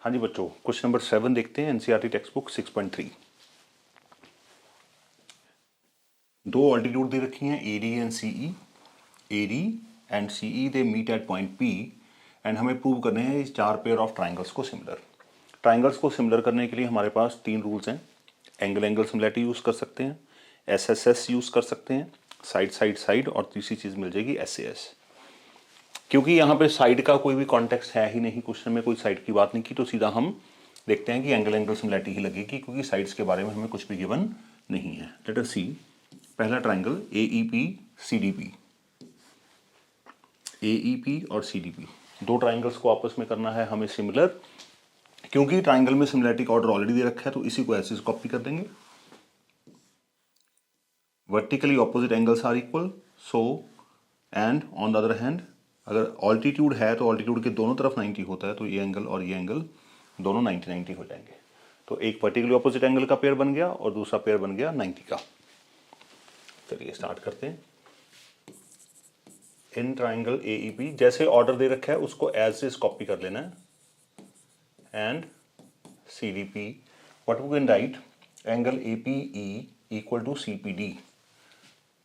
हाँ जी बच्चों, question number 7 देखते हैं एनसीईआरटी टेक्स्ट बुक 6.3। दो ऑल्टीट्यूड दे रखी हैं AD and CE. AD and CE they meet at point P and हमें प्रूव करने हैं इस 4 पेयर ऑफ ट्राइंगल्स को सिमिलर। ट्राइंगल्स को सिमिलर करने के लिए हमारे पास 3 रूल्स हैं। एंगल एंगल सिमिलरिटी यूज़ कर सकते हैं, एसएसएस यूज़ कर सकते हैं, साइड साइड साइड, और तीसरी चीज़ मिल जाएगी एसएएस। क्योंकि यहाँ पे साइड का कोई भी कॉन्टेक्स्ट है ही नहीं, क्वेश्चन में कोई साइड की बात नहीं की, तो सीधा हम देखते हैं कि एंगल एंगल सिमिलरिटी ही लगेगी, क्योंकि साइड्स के बारे में हमें कुछ भी गिवन नहीं है। लेट अस सी पहला ट्राइंगल एईपी सीडीपी। एईपी और सीडीपी दो ट्राइंगल्स को आपस में करना है हमें सिमिलर। क्योंकि ट्राइंगल में सिमिलरिटी का ऑर्डर ऑलरेडी दे रखा है, तो इसी को ऐसे कॉपी कर देंगे। Vertically opposite angles are equal, so and on the other hand अगर ऑल्टीट्यूड है तो ऑल्टीट्यूड के दोनों तरफ 90 होता है, तो ये एंगल और ये एंगल दोनों 90-90 हो जाएंगे। तो एक वर्टिकली ऑपोजिट एंगल का पेयर बन गया और दूसरा पेयर बन गया 90 का। चलिए स्टार्ट करते हैं। इन ट्राइंगल एईपी जैसे ऑर्डर दे रखा है उसको एज इज कॉपी कर लेना है। And CDP what we can write, angle APE equal to CPD.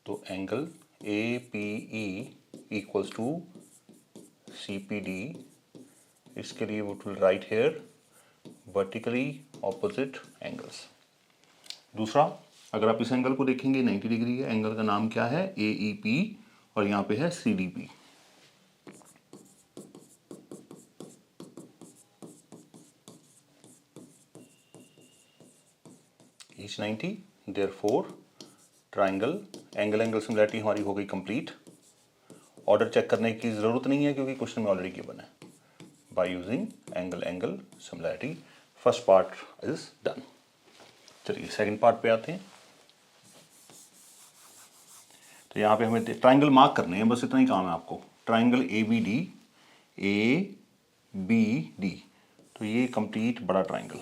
तो angle APE equals to CPD, इसके लिए वो will write here vertically opposite angles. दूसरा, अगर आप इस एंगल को देखेंगे 90 डिग्री है, एंगल का नाम क्या है AEP, और यहाँ पे है CDP। Each 90, therefore triangle angle angle similarity हमारी हो गई कंप्लीट। ऑर्डर चेक करने की जरूरत नहीं है क्योंकि क्वेश्चन में ऑलरेडी गिवन है। By using angle angle similarity first part is done. चलिए सेकंड पार्ट पे आते हैं। तो यहाँ पे हमें ट्राइंगल मार्क करने हैं, बस इतना ही काम है आपको। ट्राइंगल ABD, ABD, तो ये कंप्लीट बड़ा ट्राइंगल।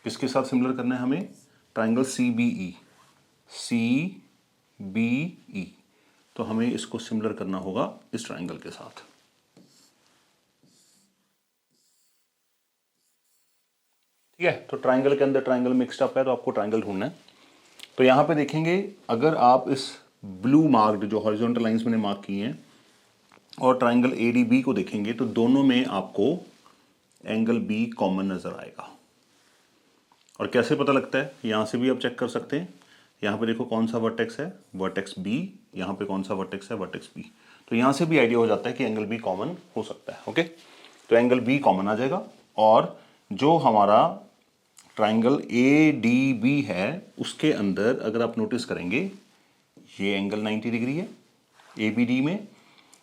किसके साथ सिमिलर करना है हमें? ट्राइंगल CBE, CBE, तो हमें इसको सिमिलर करना होगा इस ट्राइंगल के साथ। ठीक है, तो ट्राइंगल के अंदर ट्राइंगल मिक्स्ड अप है, तो आपको ट्राइंगल ढूंढना है। तो यहां पे देखेंगे, अगर आप इस ब्लू मार्क्ड जो हॉरिजॉन्टल लाइंस मैंने मार्क की हैं और ट्राइंगल ADB को देखेंगे, तो दोनों में आपको एंगल B कॉमन नजर आएगा। और कैसे पता लगता है? यहां से भी आप चेक कर सकते हैं। यहाँ पे देखो कौन सा वर्टेक्स है, वर्टेक्स B। यहाँ पे कौन सा वर्टेक्स है, वर्टेक्स B। तो यहाँ से भी आइडिया हो जाता है कि एंगल B कॉमन हो सकता है। ओके, तो एंगल B कॉमन आ जाएगा। और जो हमारा ट्राइंगल ADB है उसके अंदर अगर आप नोटिस करेंगे, ये एंगल 90 डिग्री है ABD में,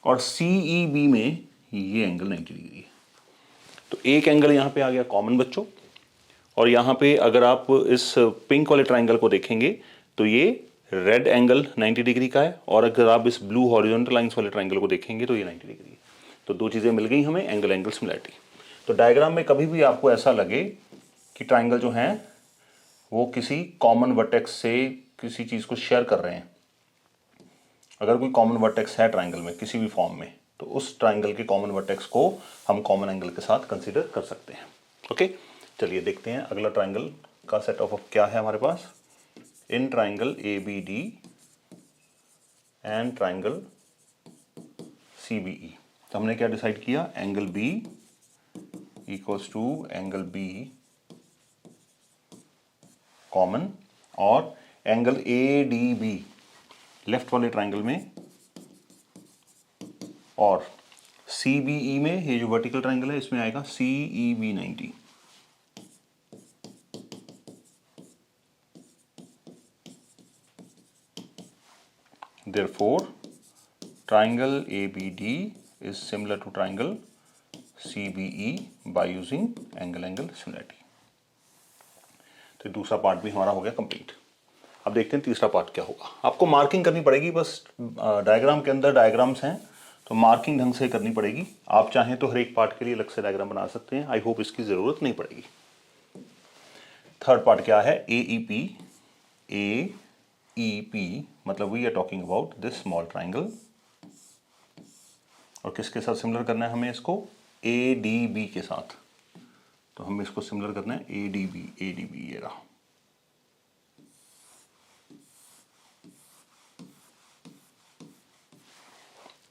और CEB में ये एंगल 90 डिग्री है। तो एक एंगल यहाँ पे आ गया कॉमन बच्चों। और यहाँ पे अगर आप इस पिंक वाले ट्राइंगल को देखेंगे तो ये रेड एंगल 90 डिग्री का है, और अगर आप इस ब्लू हॉरिजॉन्टल लाइंस वाले ट्राइंगल को देखेंगे तो ये 90 डिग्री है। तो दो चीज़ें मिल गई हमें, एंगल एंगल सिमिलरिटी। तो डायग्राम में कभी भी आपको ऐसा लगे कि ट्राइंगल जो हैं वो किसी कॉमन वर्टेक्स से किसी चीज़ को शेयर कर रहे हैं, अगर कोई कॉमन वर्टेक्स है ट्राइंगल में किसी भी फॉर्म में, तो उस ट्राइंगल के कॉमन वर्टेक्स को हम कॉमन एंगल के साथ कंसीडर कर सकते हैं। ओके, चलिए देखते हैं अगला ट्राइंगल का सेट ऑफ क्या है हमारे पास। In triangle ABD and triangle CBE, तो हमने क्या डिसाइड किया? Angle B equals to angle B common, और एंगल ADB लेफ्ट वाले ट्राइंगल में, और CBE में ये जो वर्टिकल ट्राइंगल है इसमें आएगा CEB 90। Therefore, triangle ABD is similar to triangle CBE by using angle-angle similarity। तो दूसरा पार्ट भी हमारा हो गया कंप्लीट। अब देखते हैं तीसरा पार्ट क्या होगा। आपको मार्किंग करनी पड़ेगी, बस डायग्राम के अंदर डायग्राम्स हैं तो मार्किंग ढंग से करनी पड़ेगी। आप चाहें तो हर एक पार्ट के लिए अलग से डायग्राम बना सकते हैं, आई होप इसकी ज़रूरत नहीं पड़ेगी। थर्ड पार्ट क्या है? AEP, AEP मतलब we are talking about this small triangle. और किसके साथ सिमिलर करना है हमें इसको? ADB के साथ, तो हमें इसको सिमिलर करना है ADB ये रहा।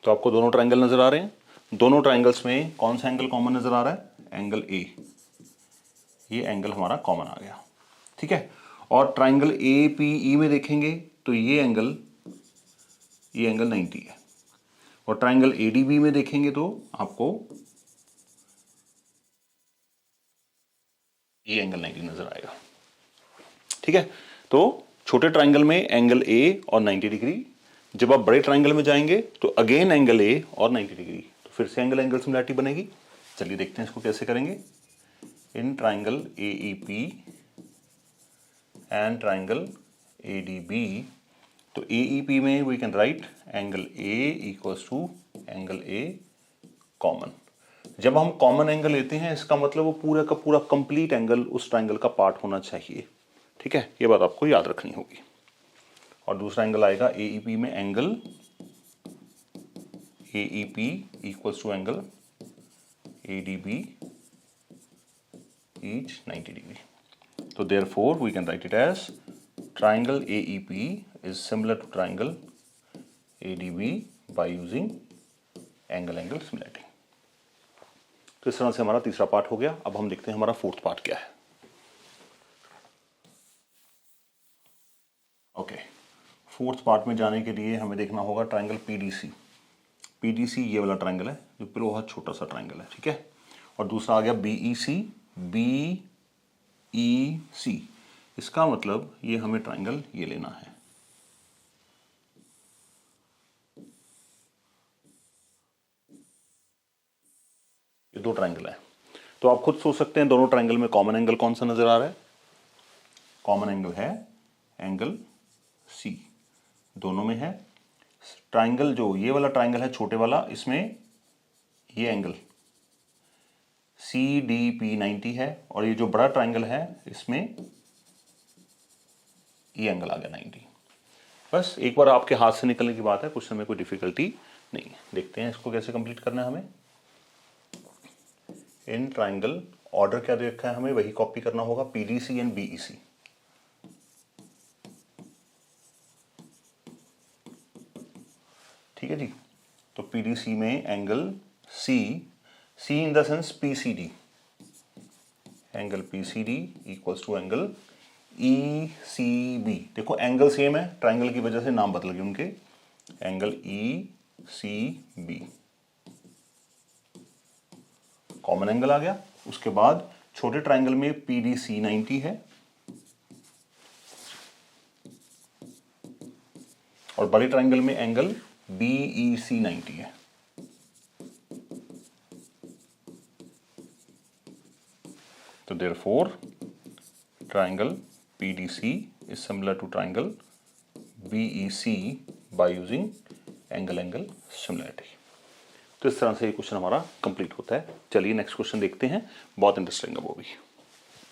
तो आपको दोनों ट्रायंगल नजर आ रहे हैं, दोनों ट्रायंगल्स में कौन सा एंगल कॉमन नजर आ रहा है? एंगल A, ये एंगल हमारा कॉमन आ गया, ठीक है। और ट्रायंगल APE में देखेंगे तो ये एंगल 90 है, और ट्रायंगल ADB में देखेंगे तो आपको ये एंगल 90 नजर आएगा, ठीक है। तो छोटे ट्रायंगल में एंगल A और 90 डिग्री, जब आप बड़े ट्रायंगल में जाएंगे तो अगेन एंगल A और 90 डिग्री, तो फिर से एंगल सिमिलैरिटी बनेगी। चलिए देखते हैं इसको कैसे करेंगे। In triangle AEP and triangle ADB, तो AEP में we can write angle A equals to angle A common. जब हम कॉमन एंगल लेते हैं इसका मतलब वो पूरा का पूरा कंप्लीट एंगल उस ट्रायंगल का पार्ट होना चाहिए, ठीक है, ये बात आपको याद रखनी होगी। और दूसरा एंगल आएगा AEP में, angle AEP equals to angle ADB each 90 degree. So therefore we can write it as triangle AEP is similar to triangle ADB by using angle similarity. तो इस तरह से हमारा तीसरा पार्ट हो गया। अब हम देखते हैं हमारा फोर्थ पार्ट क्या है। ओके, फोर्थ पार्ट में जाने के लिए हमें देखना होगा ट्रायंगल PDC। PDC ये वाला ट्रायंगल है जो बहुत छोटा सा ट्रायंगल है, ठीक है। और दूसरा आ गया BEC। BEC, इसका मतलब ये हमें ट्रायंगल ये लेना है। ये दो ट्रायंगल है, तो आप खुद सोच सकते हैं दोनों ट्रायंगल में कॉमन एंगल कौन सा नजर आ रहा है? कॉमन एंगल है एंगल C, दोनों में है। ट्रायंगल जो ये वाला ट्रायंगल है छोटे वाला, इसमें ये एंगल CDP 90 है, और ये जो बड़ा ट्रायंगल है इसमें ये एंगल आ गया 90। बस एक बार आपके हाथ से निकलने की बात है, कुछ समय कोई डिफिकल्टी नहीं है। देखते हैं इसको कैसे कंप्लीट करना है हमें। इन ट्रायंगल ऑर्डर क्या दे रखा है हमें, वही कॉपी करना होगा, PDC एंड BEC। ठीक है जी, तो PDC में angle C in the sense PCD, angle PCD equals to angle ECB। देखो एंगल सेम है, ट्रायंगल की वजह से नाम बदल गए उनके, एंगल ECB कॉमन एंगल आ गया। उसके बाद छोटे ट्रायंगल में PDC 90 है और बड़े ट्रायंगल में एंगल BEC 90 है। तो therefore triangle PDC is similar to triangle BEC by using angle similarity। तो इस तरह से ये क्वेश्चन हमारा कंप्लीट होता है। चलिए नेक्स्ट क्वेश्चन देखते हैं, बहुत इंटरेस्टिंग है वो भी।